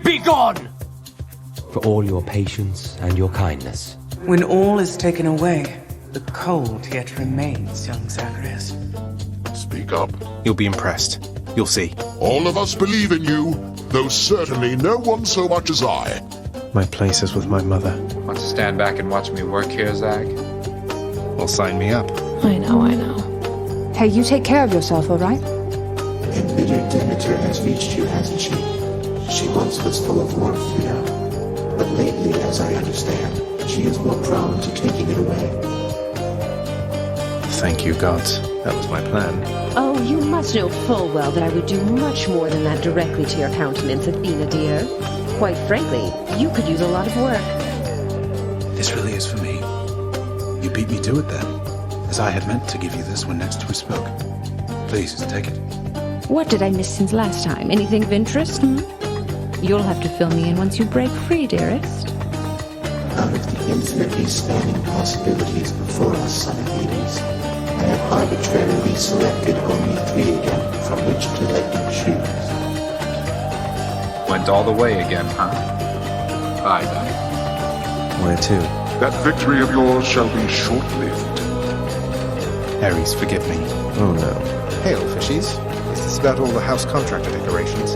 Be gone! For all your patience and your kindness. When all is taken away, the cold yet remains, young Zacharias. Speak up. You'll be impressed. You'll see. All of us believe in you, though certainly no one so much as I. My place is with my mother. Want to stand back and watch me work here, Zach? Well, sign me up. I know. Hey, you take care of yourself, all right? Embittered Demeter has reached you, hasn't she? She once was full of warmth, you know. But lately, as I understand, she is more prone to taking it away. Thank you, gods. That was my plan. Oh, you must know full well that I would do much more than that directly to your countenance, Athena dear. Quite frankly, you could use a lot of work. This really is for me. You beat me to it then, as I had meant to give you this when next we spoke. Please, take it. What did I miss since last time? Anything of interest? You'll have to fill me in once you break free, dearest. Out of the infinitely spanning possibilities before us, son of Hades, I have arbitrarily selected only 3 again from which to let you choose. Went all the way again, huh? Bye, Zach. Where to? That victory of yours shall be short-lived. Ares, forgive me. Oh no. Hail, fishies. Is this about all the house contractor decorations?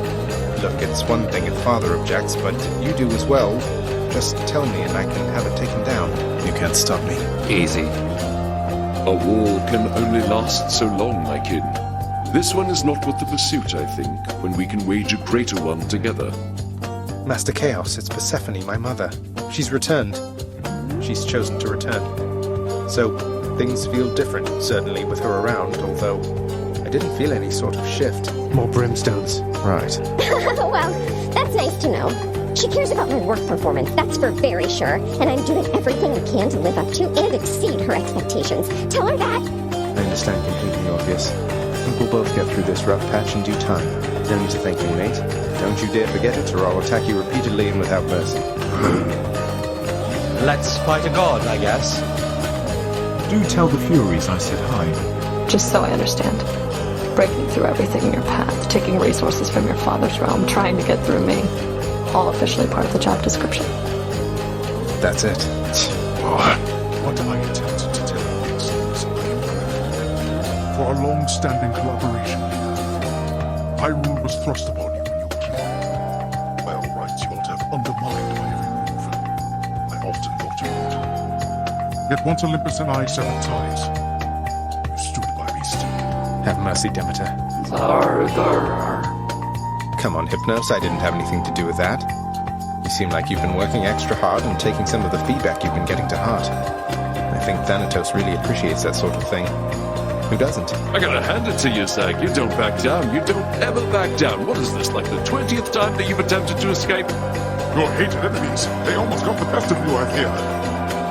Look, it's one thing if father objects, but you do as well. Just tell me and I can have it taken down. You can't stop me. Easy. A war can only last so long, my kin. This one is not worth the pursuit, I think, when we can wage a greater one together. Master Chaos, it's Persephone, my mother. She's returned. She's chosen to return. So, things feel different, certainly, with her around, although I didn't feel any sort of shift. More brimstones. Right. Well, that's nice to know. She cares about my work performance, that's for very sure, and I'm doing everything I can to live up to and exceed her expectations. Tell her that! I understand completely, Orpheus. I think we'll both get through this rough patch in due time. No need to thank me, mate. Don't you dare forget it, or I'll attack you repeatedly and without mercy. Let's fight a god, I guess. Do tell the Furies I said hi. Just so I understand. Breaking through everything in your path, taking resources from your father's realm, trying to get through me. All officially part of the job description. That's it. What I attempted to tell you is for our long-standing collaboration. Hyrule was thrust upon you in your kingdom. By all rights, you ought to have undermined by every move. I often thought you would. Yet once Olympus and I severed ties, you stood by me still. Have mercy, Demeter. Come on, Hypnos, I didn't have anything to do with that. You seem like you've been working extra hard and taking some of the feedback you've been getting to heart. I think Thanatos really appreciates that sort of thing. Who doesn't? I gotta hand it to you, Zach. You don't back down. You don't ever back down. What is this, like the 20th time that you've attempted to escape? Your hated enemies, they almost got the best of you, I fear.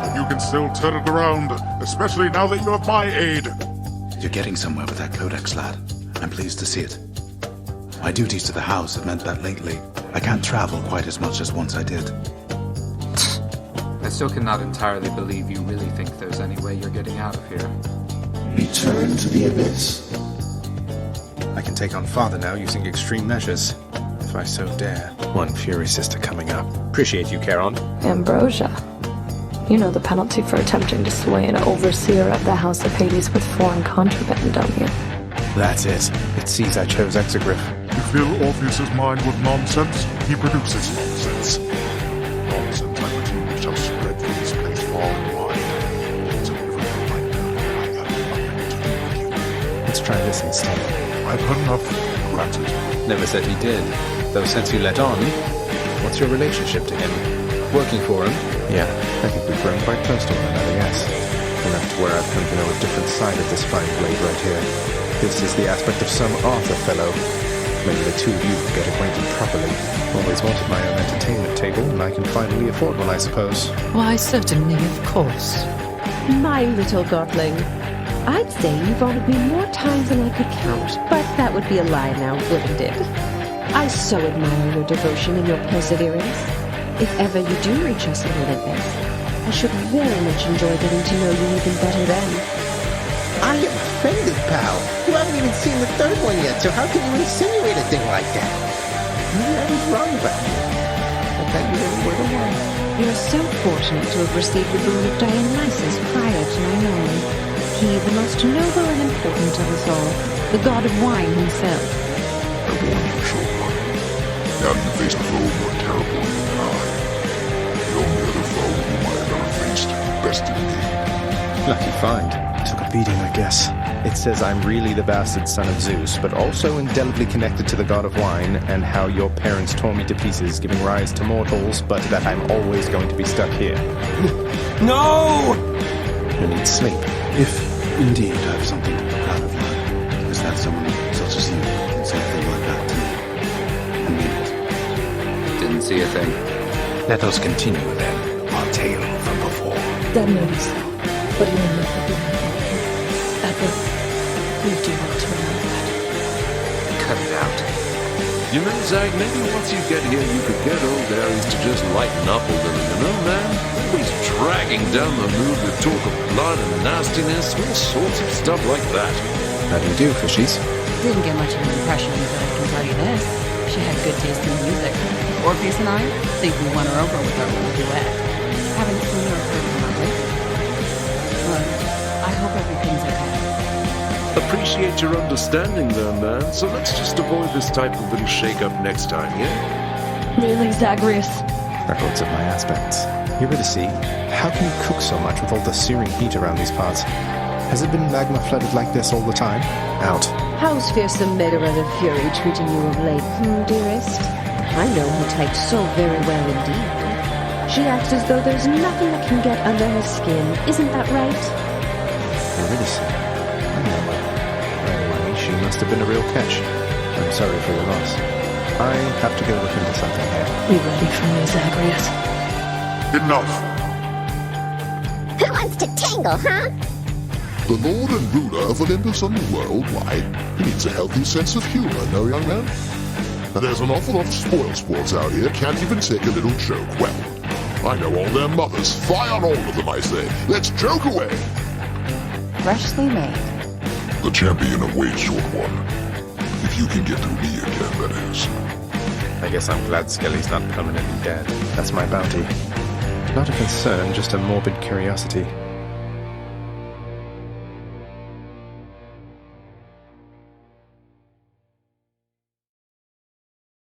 But you can still turn it around, especially now that you have my aid. You're getting somewhere with that codex, lad. I'm pleased to see it. My duties to the house have meant that lately I can't travel quite as much as once I did. I still cannot entirely believe you really think there's any way you're getting out of here. Return to the abyss. I can take on father now using extreme measures, if I so dare. One Fury sister coming up. Appreciate you, Charon. Ambrosia. You know the penalty for attempting to sway an overseer of the House of Hades with foreign contraband, don't you? That's it. It sees I chose Exegriff. You fill Orpheus's mind with nonsense, he produces nonsense. Nonsense, I presume, shall spread through this place far and wide. So everyone might know I am nothing to do with you. Let's try this instead. I've heard enough. Granted. Never said he did. Though since you let on, what's your relationship to him? Working for him? Yeah, I think we've grown quite close to one another, yes. Enough to where I've come to know a different side of this fine blade right here. This is the aspect of some Arthur fellow. Maybe the two of you could get acquainted properly. Always wanted my own entertainment table, and I can finally afford one, I suppose. Why, certainly, of course. My little godling. I'd say you've honored me more times than I could count, but that would be a lie now, wouldn't it? I so admire your devotion and your perseverance. If ever you do reach us in Olympus, I should very much enjoy getting to know you even better then. I am offended, pal. You haven't even seen the third one yet, so how can you insinuate a thing like that? Maybe I was wrong about you. but that you really were the one. You are so fortunate to have received the boon of Dionysus prior to my knowing. He, the most noble and important of us all, the god of wine himself. I warned you, Tr1. Now you face a foe more terrible than I. The only other foe whom I have ever faced, best indeed. Lucky find. Took a beating, I guess. It says I'm really the bastard son of Zeus, but also indelibly connected to the god of wine, and how your parents tore me to pieces, giving rise to mortals, but that I'm always going to be stuck here. No! You need sleep. If indeed I have something to be proud of, lad, is that someone such as you can say a thing like that to me. And mean it. Didn't see a thing. Let us continue then our tale from before. That may be so, but you will never be my father. Ever. You do not remember that. Cut it out. You know, Zag, maybe once you get here, you could get old Ares to just lighten up a little, you know, man? Always dragging down the mood with talk of blood and nastiness, all sorts of stuff like that. How do you do, fishies? Didn't get much of an impression, but I can tell you this. She had good taste in music. Orpheus and I think we won her over with our little duet. Haven't seen or heard from her lately. Look, I hope everything's okay. Appreciate your understanding there, man. So let's just avoid this type of little shake-up next time, yeah? Really, Zagreus? Records of my aspects. You really see, how can you cook so much with all the searing heat around these parts? Has it been magma flooded like this all the time? Out. How's fearsome Megara the Fury treating you of late, dearest? I know her type so very well indeed. She acts as though there's nothing that can get under her skin. Isn't that right? I really see. I know her. Anyway, she must have been a real catch. I'm sorry for your loss. I have to go look into something here. Be ready for me, Zagreus. Enough! Who wants to tangle, huh? The Lord and ruler of Olympus Underworld, why, he needs a healthy sense of humor, no, young man? And there's an awful lot of spoil sports out here, can't even take a little joke. Well, I know all their mothers. Fire on all of them, I say. Let's joke away! Freshly made. The champion awaits, short one. If you can get through me again, that is. I guess I'm glad Skelly's not permanently dead. That's my bounty. Not a concern, just a morbid curiosity.